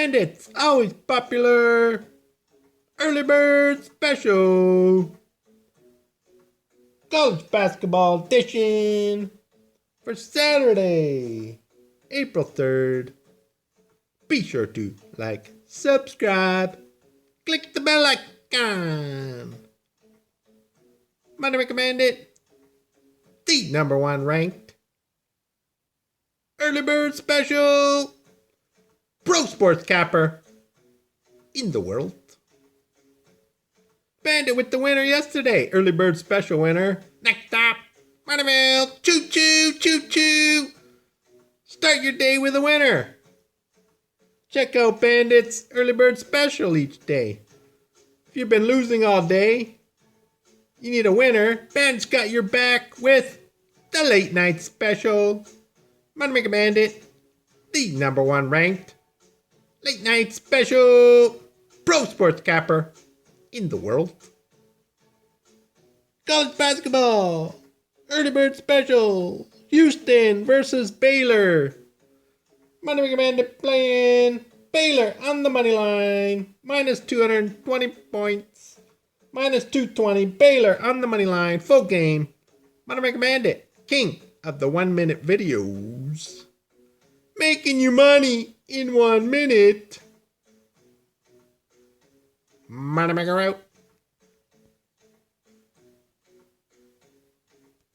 Bandits, always popular. Early Bird Special. College Basketball Edition. For Saturday, April 3rd. Be sure to like, subscribe, click the bell icon. Money recommend it. The #1 ranked Early Bird Special Pro Sports Capper in the world. Bandit with the winner yesterday. Early Bird Special winner. Next up, Moneyville. Choo choo, choo choo. Start your day with a winner. Check out Bandit's Early Bird Special each day. If you've been losing all day, you need a winner. Bandit's got your back with the Late Night Special. Moneymaker Bandit, the #1 ranked Late Night Special Pro Sports Capper in the world. College Basketball, Early Bird Special, Houston versus Baylor. Moneymaker Bandit playing Baylor on the money line, minus 220 points. Minus 220, Baylor on the money line, full game. Moneymaker Bandit, king of the 1-minute videos. Making you money in 1 minute. Moneymaker out.